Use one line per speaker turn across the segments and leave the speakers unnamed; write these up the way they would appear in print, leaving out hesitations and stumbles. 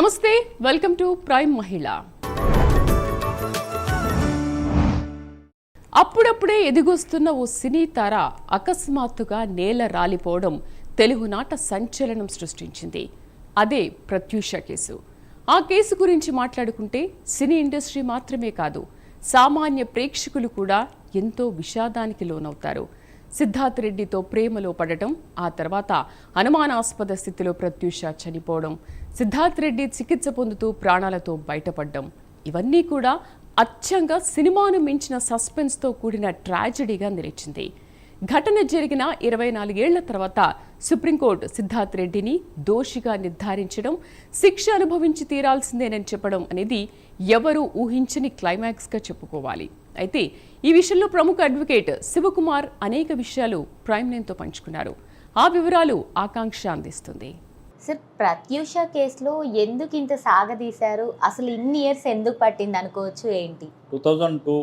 నమస్తే, welcome to prime మహిళ. అప్పుడప్పుడే ఎదిగొస్తున్న ఓ సినీ తార అకస్మాత్తుగా నేల రాలిపోవడం తెలుగునాట సంచలనం సృష్టించింది. అదే ప్రత్యూష కేసు. ఆ కేసు గురించి మాట్లాడుకుంటే సినీ ఇండస్ట్రీ మాత్రమే కాదు, సామాన్య ప్రేక్షకులు కూడా ఎంతో విషాదానికి లోనవుతారు. సిద్ధార్థ్ రెడ్డితో ప్రేమలో పడటం, ఆ తర్వాత అనుమానాస్పద స్థితిలో ప్రత్యూష చనిపోవడం, సిద్ధార్థ్ రెడ్డి చికిత్స పొందుతూ ప్రాణాలతో బయటపడడం, ఇవన్నీ కూడా అచ్చంగా సినిమాను మించిన సస్పెన్స్తో కూడిన ట్రాజడీగా నిలిచింది. ఘటన జరిగిన 24 ఏళ్ల తర్వాత సుప్రీంకోర్టు సిద్ధార్థ్ రెడ్డిని దోషిగా నిర్ధారించడం, శిక్ష అనుభవించి తీరాల్సిందేనని చెప్పడం అనేది ఎవరూ ఊహించని క్లైమాక్స్గా చెప్పుకోవాలి. అయితే ఈ విషయంలో ప్రముఖ అడ్వకేట్ శివకుమార్ అనేక విషయాలు ప్రైమ్ నైన్తో పంచుకున్నారు. ఆ వివరాలు ఆకాంక్ష అందిస్తుంది.
సార్, ప్రత్యూష కేసులో ఎందుకు ఇంత సాగదీశారు? అసలు ఇన్ని ఇయర్స్ ఎందుకు పట్టింది అనుకోవచ్చు ఏంటి?
2002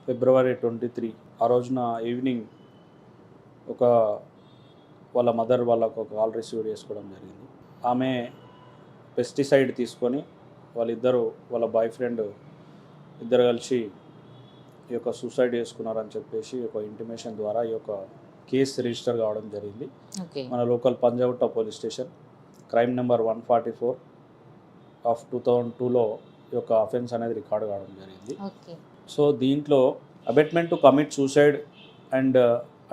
ఫిబ్రవరి 23 ఆ రోజున ఈవినింగ్ వాళ్ళ మదర్ వాళ్ళకు ఒక కాల్ రిసీవ్ చేసుకోవడం జరిగింది. ఆమె పెస్టిసైడ్ తీసుకొని వాళ్ళ బాయ్ ఫ్రెండ్ ఇద్దరు కలిసి ఈ యొక్క సూసైడ్ చేసుకున్నారని చెప్పేసి ఒక ఇంటిమేషన్ ద్వారా ఈ యొక్క కేసు రిజిస్టర్ కావడం జరిగింది. మన local Panjagutta police station crime number 144 of 2002లో ఈ యొక్క అఫెన్స్ అనేది రికార్డ్ కావడం జరిగింది. సో దీంట్లో abetment to commit suicide and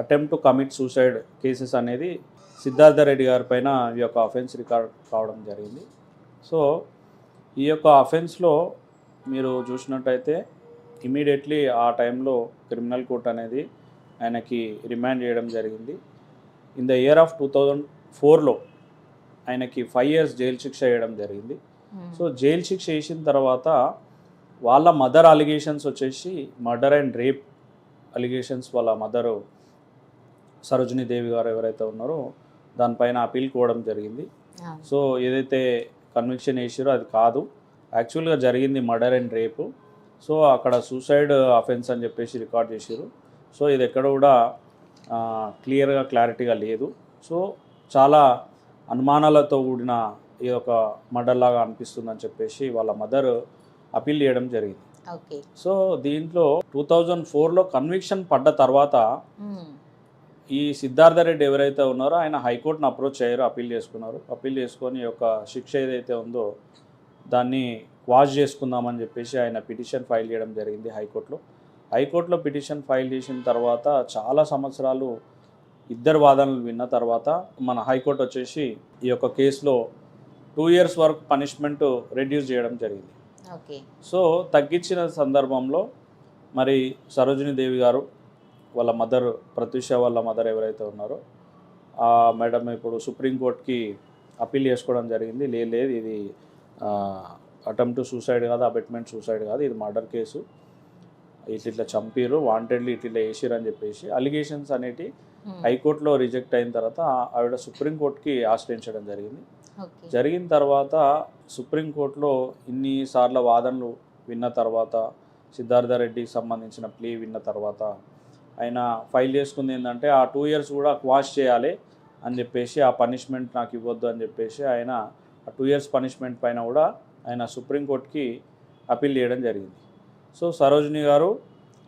attempt to commit suicide cases అనేది సిద్ధార్థ రెడ్డి గారి పైన ఈ యొక్క అఫెన్స్ రికార్డ్ కావడం జరిగింది. సో ఈ యొక్క అఫెన్స్లో మీరు చూసినట్టయితే ఇమీడియట్లీ ఆ టైంలో క్రిమినల్ కోర్ట్ అనేది ఆయనకి రిమాండ్ చేయడం జరిగింది. ఇన్ ద ఇయర్ ఆఫ్ 2004లో ఆయనకి 5 years జైలు శిక్ష వేయడం జరిగింది. సో జైలు శిక్ష వేసిన తర్వాత వాళ్ళ మదర్ అలిగేషన్స్ వచ్చేసి మర్డర్ అండ్ రేప్ అలిగేషన్స్. వాళ్ళ మదరు సరోజినీ దేవి గారు ఎవరైతే ఉన్నారో దానిపైన అపీల్ కోవడం జరిగింది. సో ఏదైతే కన్విక్షన్ వేసారో అది కాదు, యాక్చువల్గా జరిగింది మర్డర్ అండ్ రేపు. సో అక్కడ సూసైడ్ అఫెన్స్ అని చెప్పేసి రికార్డ్ చేసారు. సో ఇది ఎక్కడ కూడా క్లారిటీగా లేదు. సో చాలా అనుమానాలతో కూడిన ఈ యొక్క మర్డర్ లాగా అనిపిస్తుందని చెప్పేసి వాళ్ళ మదర్ అపీల్ చేయడం జరిగింది. సో దీంట్లో 2004లో కన్విక్షన్ పడ్డ తర్వాత ఈ సిద్ధార్థ రెడ్డి ఎవరైతే ఉన్నారో ఆయన హైకోర్టును అప్రోచ్ అయ్యారు, అపీల్ చేసుకున్నారు. అపీల్ చేసుకొని ఈ యొక్క శిక్ష ఏదైతే ఉందో దాన్ని క్వాష్ చేసుకుందామని చెప్పేసి ఆయన పిటిషన్ ఫైల్ చేయడం జరిగింది హైకోర్టులో పిటిషన్ ఫైల్ చేసిన తర్వాత చాలా సంవత్సరాలు ఇద్దరు వాదనలు విన్న తర్వాత మన హైకోర్టు వచ్చేసి ఈ యొక్క కేసులో 2 years వరకు పనిష్మెంట్ రెడ్యూస్ చేయడం జరిగింది. సో తగ్గించిన సందర్భంలో మరి సరోజినీ దేవి గారు వాళ్ళ మదర్, ప్రత్యూష వాళ్ళ మదర్ ఎవరైతే ఉన్నారో ఆ మేడం ఇప్పుడు సుప్రీంకోర్టుకి అపీల్ చేసుకోవడం జరిగింది. లేదు ఇది అటెంప్ట్ టు సూసైడ్ కాదు, అబెట్మెంట్ సూసైడ్ కాదు, ఇది మర్డర్ కేసు, ఇట్లా చంపిరు, వాంటెడ్లీ ఇట్లా వేసిరు అని చెప్పేసి అలిగేషన్స్ అనేటి హైకోర్టులో రిజెక్ట్ అయిన తర్వాత ఆవిడ సుప్రీంకోర్టుకి ఆశ్రయించడం జరిగిన తర్వాత సుప్రీంకోర్టులో ఇన్నిసార్లు వాదనలు విన్న తర్వాత సిద్ధార్థ రెడ్డికి సంబంధించిన ప్లీ విన్న తర్వాత ఆయన ఫైల్ చేసుకుంది ఏంటంటే ఆ 2 years కూడా క్వాష్ చేయాలి అని చెప్పేసి, ఆ పనిష్మెంట్ నాకు ఇవ్వద్దు అని చెప్పేసి ఆయన ఆ 2 years పనిష్మెంట్ పైన కూడా ఆయన సుప్రీంకోర్టుకి అపీల్ చేయడం జరిగింది. సో సరోజిని గారు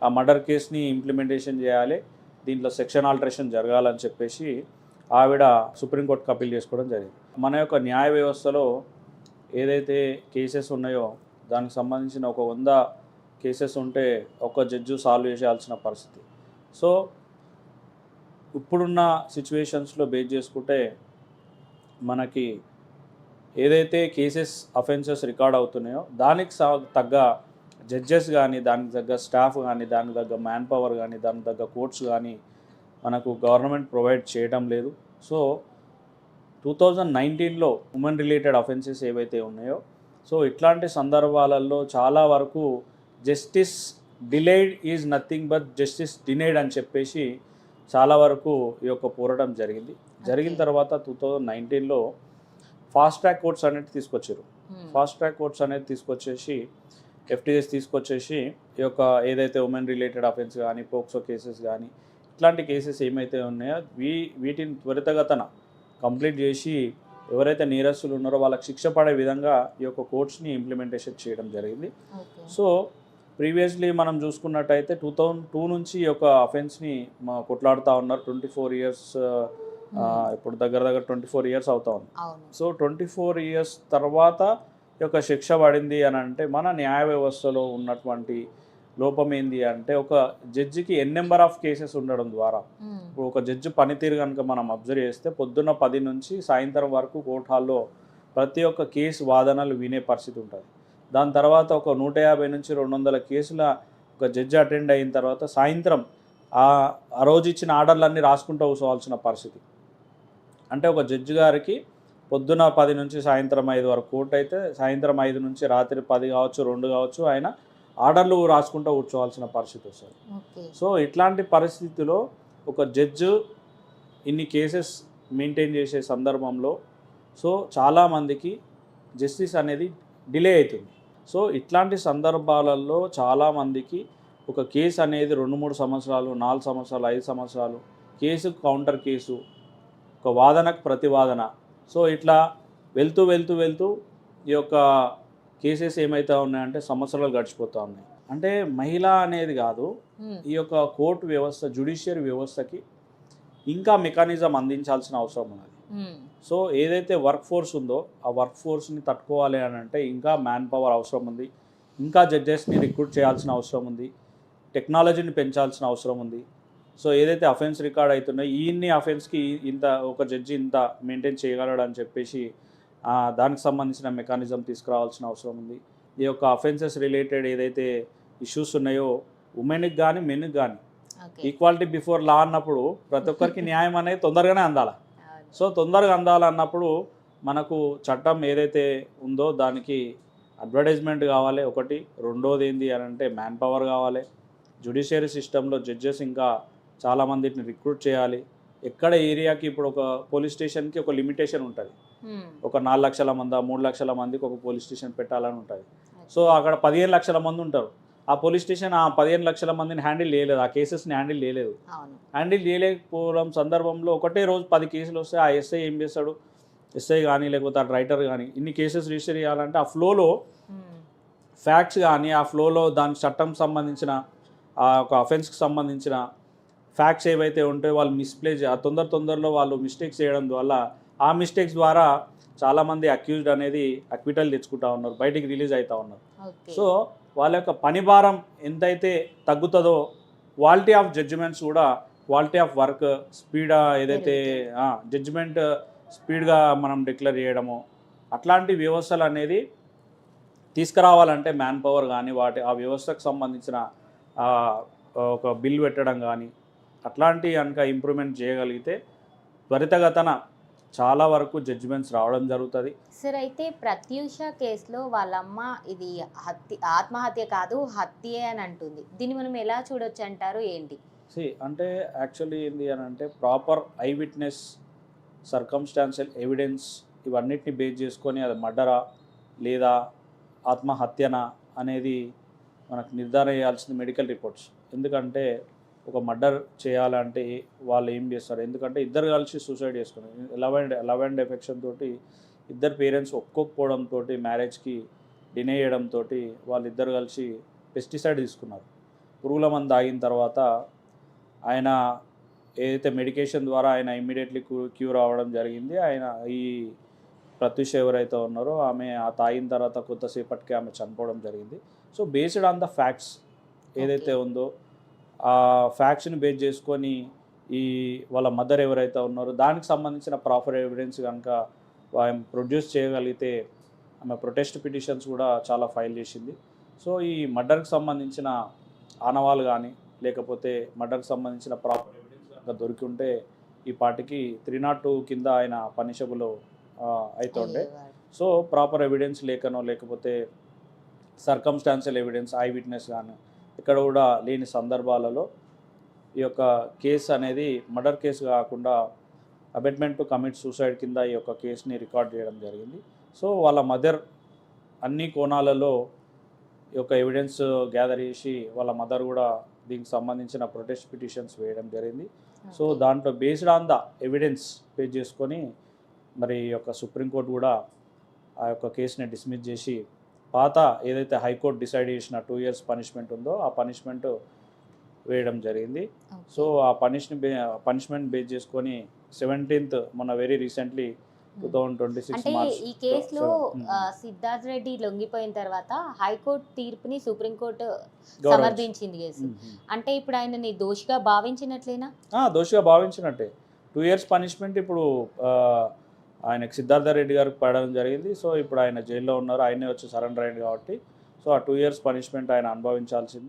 ఆ మర్డర్ కేసుని ఇంప్లిమెంటేషన్ చేయాలి, దీంట్లో సెక్షన్ ఆల్టరేషన్ జరగాలని చెప్పేసి ఆవిడ సుప్రీంకోర్టుకి అపీల్ చేసుకోవడం జరిగింది. మన యొక్క న్యాయ వ్యవస్థలో ఏదైతే కేసెస్ ఉన్నాయో దానికి సంబంధించిన ఒక 100 కేసెస్ ఉంటే ఒక జడ్జి సాల్వ్ చేయాల్సిన పరిస్థితి. సో ఇప్పుడున్న సిచ్యువేషన్స్లో బేస్ చేసుకుంటే మనకి ఏదైతే కేసెస్ అఫెన్సెస్ రికార్డ్ అవుతున్నాయో దానికి తగ్గ జడ్జెస్ కానీ, దానికి తగ్గ స్టాఫ్ కానీ, దానికి తగ్గ మ్యాన్ పవర్ కానీ, దానికి తగ్గ కోర్ట్స్ కానీ మనకు గవర్నమెంట్ ప్రొవైడ్ చేయడం లేదు. సో 2019లో ఉమెన్ రిలేటెడ్ అఫెన్సెస్ ఏవైతే ఉన్నాయో సో ఇట్లాంటి సందర్భాలలో చాలా వరకు justice delayed is nothing but justice denied అని చెప్పేసి చాలా వరకు ఈ యొక్క పోరాటం జరిగిన తర్వాత 2019లో ఫాస్ట్ ట్రాక్ కోర్ట్స్ అనేది తీసుకొచ్చారు. ఫాస్ట్ ట్రాక్ కోర్ట్స్ అనేది తీసుకొచ్చేసి FTS తీసుకొచ్చేసి ఈ యొక్క ఏదైతే ఉమెన్ రిలేటెడ్ అఫెన్స్ కానీ, పోక్సో కేసెస్ కానీ, ఇట్లాంటి కేసెస్ ఏమైతే ఉన్నాయో వీటిని త్వరితగతన కంప్లీట్ చేసి ఎవరైతే నేరస్తులు ఉన్నారో వాళ్ళకి శిక్ష పడే విధంగా ఈ యొక్క కోర్ట్స్ని ఇంప్లిమెంటేషన్ చేయడం జరిగింది.
ఓకే.
సో ప్రీవియస్లీ మనం చూసుకున్నట్టయితే 2002 నుంచి ఈ యొక్క అఫెన్స్ని కొట్లాడుతూ ఉన్నారు. 24 ఇయర్స్, ఇప్పుడు దగ్గర 24 ఇయర్స్ అవుతా ఉంది.
అవును.
సో 24 ఇయర్స్ తర్వాత ఈ యొక్క శిక్ష పడింది అని అంటే మన న్యాయ వ్యవస్థలో ఉన్నటువంటి లోపం ఏంది అంటే ఒక జడ్జికి నెంబర్ ఆఫ్ కేసెస్ ఉండడం ద్వారా ఇప్పుడు ఒక జడ్జి పనితీరు కనుక మనం అబ్జర్వ్ చేస్తే పొద్దున్న 10 నుంచి సాయంత్రం వరకు కోర్ట్ హాల్లో ప్రతి ఒక్క కేసు వాదనలు వినే పరిస్థితి ఉంటుంది. దాని తర్వాత ఒక 150 నుంచి 200 కేసుల ఒక జడ్జి అటెండ్ అయిన తర్వాత సాయంత్రం ఆ రోజు ఇచ్చిన ఆర్డర్లన్నీ రాసుకుంటూ కూర్చోవాల్సిన పరిస్థితి. అంటే ఒక జడ్జి గారికి పొద్దున 10 నుంచి సాయంత్రం 5 వరకు కోర్టు అయితే సాయంత్రం 5 నుంచి రాత్రి 10 కావచ్చు 2 కావచ్చు ఆయన ఆర్డర్లు రాసుకుంటూ కూర్చోవాల్సిన పరిస్థితి వస్తుంది. సో ఇట్లాంటి పరిస్థితిలో ఒక జడ్జి ఇన్ని కేసెస్ మెయింటైన్ చేసే సందర్భంలో సో చాలామందికి జస్టిస్ అనేది డిలే అవుతుంది. సో ఇట్లాంటి సందర్భాలలో చాలామందికి ఒక కేసు అనేది 2-3 సంవత్సరాలు, 4 సంవత్సరాలు, 5 సంవత్సరాలు, కేసు కౌంటర్ కేసు, ఒక వాదనకు ప్రతివాదన, సో ఇట్లా వెళ్తూ వెళ్తూ వెళ్తూ ఈ యొక్క కేసెస్ ఏమవుతా ఉన్నాయంటే సంవత్సరాలు గడిచిపోతూ ఉన్నాయి. అంటే మహిళ అనేది కాదు, ఈ యొక్క కోర్టు వ్యవస్థ, జ్యుడిషియరీ వ్యవస్థకి ఇంకా మెకానిజం అందించాల్సిన అవసరం ఉన్నది. సో ఏదైతే వర్క్ ఫోర్స్ ఉందో ఆ వర్క్ ఫోర్స్ని తట్టుకోవాలి అని అంటే ఇంకా మ్యాన్ పవర్ అవసరం ఉంది, ఇంకా జడ్జెస్ని రిక్రూట్ చేయాల్సిన అవసరం ఉంది, టెక్నాలజీని పెంచాల్సిన అవసరం ఉంది. సో ఏదైతే అఫెన్స్ రికార్డ్ అవుతున్నాయో ఇన్ని అఫెన్స్కి ఇంత ఒక జడ్జి ఇంత మెయింటైన్ చేయగలడు అని చెప్పేసి దానికి సంబంధించిన మెకానిజం తీసుకురావాల్సిన అవసరం ఉంది. ఈ యొక్క అఫెన్సెస్ రిలేటెడ్ ఏదైతే ఇష్యూస్ ఉన్నాయో ఉమెన్కి కానీ మెన్కి కానీ ఈక్వాలిటీ బిఫోర్ లా అన్నప్పుడు ప్రతి ఒక్కరికి న్యాయం అనేది తొందరగానే అందాలి. సో తొందరగా అందాలన్నప్పుడు మనకు చట్టం ఏదైతే ఉందో దానికి అడ్వర్టైజ్మెంట్ కావాలి ఒకటి. రెండోది ఏంటి అని అంటే మ్యాన్ పవర్ కావాలి. జ్యుడిషియరీ సిస్టంలో జడ్జెస్ ఇంకా చాలామందిని రిక్రూట్ చేయాలి. ఎక్కడ ఏరియాకి ఇప్పుడు ఒక పోలీస్ స్టేషన్కి ఒక లిమిటేషన్ ఉంటుంది. ఒక 4 లక్షల మంది 3 లక్షల మందికి ఒక పోలీస్ స్టేషన్ పెట్టాలని ఉంటుంది. సో అక్కడ 15 లక్షల మంది ఉంటారు. ఆ పోలీస్ స్టేషన్ ఆ 15 లక్షల మందిని హ్యాండిల్ చేయలేదు, ఆ కేసెస్ని హ్యాండిల్ చేయలేదు. హ్యాండిల్ చేయలేకపోవడం సందర్భంలో ఒకటే రోజు 10 కేసులు వస్తే ఆ ఎస్ఐ ఏం చేస్తాడు, ఎస్ఐ కానీ లేకపోతే ఆ రైటర్ కానీ ఇన్ని కేసెస్ రిజిస్టర్ చేయాలంటే ఆ ఫ్లోలో ఫ్యాక్ట్స్ కానీ ఆ ఫ్లోలో దాని చట్టం సంబంధించిన ఆ ఒక అఫెన్స్కి సంబంధించిన ఫ్యాక్ట్స్ ఏవైతే ఉంటాయో వాళ్ళు మిస్ప్లే తొందరలో వాళ్ళు మిస్టేక్స్ చేయడం వల్ల ఆ మిస్టేక్స్ ద్వారా చాలామంది అక్యూజ్డ్ అనేది అక్విటల్ తెచ్చుకుంటా ఉన్నారు, బయటికి రిలీజ్ అవుతూ ఉన్నారు. సో వాళ్ళ యొక్క పని భారం ఎంతైతే తగ్గుతుందో క్వాలిటీ ఆఫ్ జడ్జిమెంట్స్ కూడా, క్వాలిటీ ఆఫ్ వర్క్ స్పీడ్ ఏదైతే జడ్జిమెంట్ స్పీడ్గా మనం డిక్లేర్ చేయడము అట్లాంటి వ్యవస్థలు అనేది తీసుకురావాలంటే మ్యాన్ పవర్ కానీ ఆ వ్యవస్థకు సంబంధించిన ఒక బిల్ పెట్టడం కానీ అట్లాంటి కనుక ఇంప్రూవ్మెంట్ చేయగలిగితే త్వరితగతన చాలా వరకు జడ్జిమెంట్స్ రావడం జరుగుతుంది.
సార్ అయితే ప్రత్యూష కేసులో వాళ్ళమ్మ ఇది ఆత్మహత్య కాదు హత్యే అని అంటుంది. దీన్ని మనం ఎలా చూడొచ్చు అంటారు ఏంటి?
అంటే యాక్చువల్లీ ఏంటి అని అంటే proper I witness, circumstantial evidence ఇవన్నిటిని బేస్ చేసుకొని అది మర్డరా లేదా ఆత్మహత్యనా అనేది మనకు నిర్ధారణ చేయాల్సింది మెడికల్ రిపోర్ట్స్. ఎందుకంటే ఒక మర్డర్ చేయాలంటే వాళ్ళు ఏం చేస్తారు, ఎందుకంటే ఇద్దరు కలిసి సూసైడ్ చేసుకున్నారు. లవ్ అండ్ ఎఫెక్షన్ తోటి ఇద్దరు పేరెంట్స్ ఒక్కొక్కపోవడంతో మ్యారేజ్కి డినే చేయడంతో వాళ్ళిద్దరు కలిసి పెస్టిసైడ్ తీసుకున్నారు. పురుగుల మందు తాగిన తర్వాత ఆయన ఏదైతే మెడికేషన్ ద్వారా ఆయన ఇమ్మీడియట్లీ క్యూర్ అవ్వడం జరిగింది. ఆయన ఈ ప్రత్యూష ఎవరైతే ఉన్నారో ఆమె తాగిన తర్వాత కొద్దిసేపటికి ఆమె చనిపోవడం జరిగింది. So based on the facts ఏదైతే ఉందో ఆ ఫ్యాక్ట్స్ని బేస్ చేసుకొని ఈ వాళ్ళ మదర్ ఎవరైతే ఉన్నారో దానికి సంబంధించిన ప్రాపర్ ఎవిడెన్స్ కనుక ఆమె ప్రొడ్యూస్ చేయగలిగితే ఆమె ప్రొటెస్ట్ పిటిషన్స్ కూడా చాలా ఫైల్ చేసింది. సో ఈ మర్డర్కి సంబంధించిన ఆనవాళ్ళు కానీ లేకపోతే మర్డర్కి సంబంధించిన ప్రాపర్ ఎవిడెన్స్ కనుక దొరికి ఉంటే ఈ పార్టీకి 302 కింద ఆయన పనిషబుల్ అవుతుండే. సో ప్రాపర్ ఎవిడెన్స్ లేకపోతే సర్కమ్స్టాన్షియల్ ఎవిడెన్స్, ఐ విట్నెస్ కానీ ఇక్కడ కూడా లేని సందర్భాలలో ఈ యొక్క కేసు అనేది మర్డర్ కేసు కాకుండా అబెట్మెంట్ టు కమిట్ సూసైడ్ కింద ఈ యొక్క కేసుని రికార్డ్ చేయడం జరిగింది. సో వాళ్ళ మదర్ అన్ని కోణాలలో ఈ యొక్క ఎవిడెన్స్ గ్యాదర్ చేసి వాళ్ళ మదర్ కూడా దీనికి సంబంధించిన ప్రొటెస్ట్ పిటిషన్స్ వేయడం జరిగింది. సో దాంట్లో based on the evidence base చేసుకొని మరి ఈ యొక్క సుప్రీంకోర్టు కూడా ఆ యొక్క కేసుని డిస్మిస్ చేసి పాత ఏదైతే హైకోర్టు డిసైడ్ చేసిన 2 years పనిష్మెంట్ ఉందో ఆ పనిష్మెంట్ వేయడం జరిగింది. సో ఆ పనిష్మెంట్ బేస్ చేసుకొని 17th మొన్న వెరీ రీసెంట్లీ 2026
అంటే
మార్చ్
ఈ కేసులో సిద్ధార్థ్ రెడ్డి లొంగిపోయిన తర్వాత హైకోర్టు తీర్పుని సుప్రీంకోర్టు సమర్థించింది కేసు. అంటే ఇప్పుడు ఆయనని దోషిగా భావించినట్లేనా?
దోషిగా భావించినట్టే. 2 years పనిష్మెంట్ ఇప్పుడు ఆయనకు సిద్ధార్థ రెడ్డి గారికి పడడం జరిగింది. సో ఇప్పుడు ఆయన జైల్లో ఉన్నారు, ఆయనే వచ్చి సరెండర్ అయ్యింది కాబట్టి సో ఆ 2 years పనిష్మెంట్ ఆయన అనుభవించాల్సిందే.